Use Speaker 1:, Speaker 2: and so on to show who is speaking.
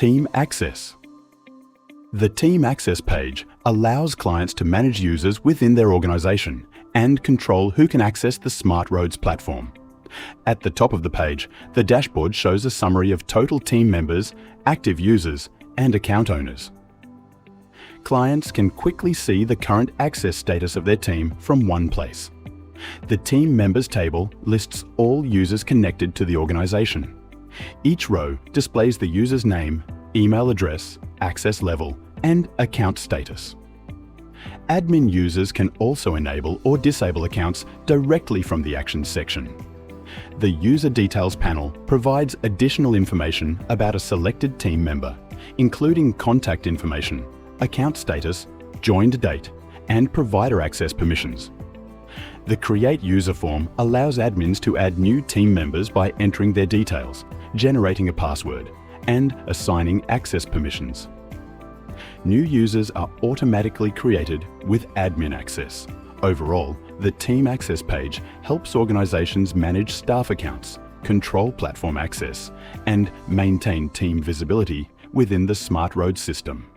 Speaker 1: Team Access. The Team Access page allows clients to manage users within their organization and control who can access the Smart Roads platform. At the top of the page, the dashboard shows a summary of total team members, active users, and account owners. Clients can quickly see the current access status of their team from one place. The Team Members table lists all users connected to the organization. Each row displays the user's name, email address, access level, and account status. Admin users can also enable or disable accounts directly from the Actions section. The User Details panel provides additional information about a selected team member, including contact information, account status, joined date, and provider access permissions. The Create User form allows admins to add new team members by entering their details, generating a password, and assigning access permissions. New users are automatically created with admin access. Overall, the Team Access page helps organizations manage staff accounts, control platform access, and maintain team visibility within the Smart Roads system.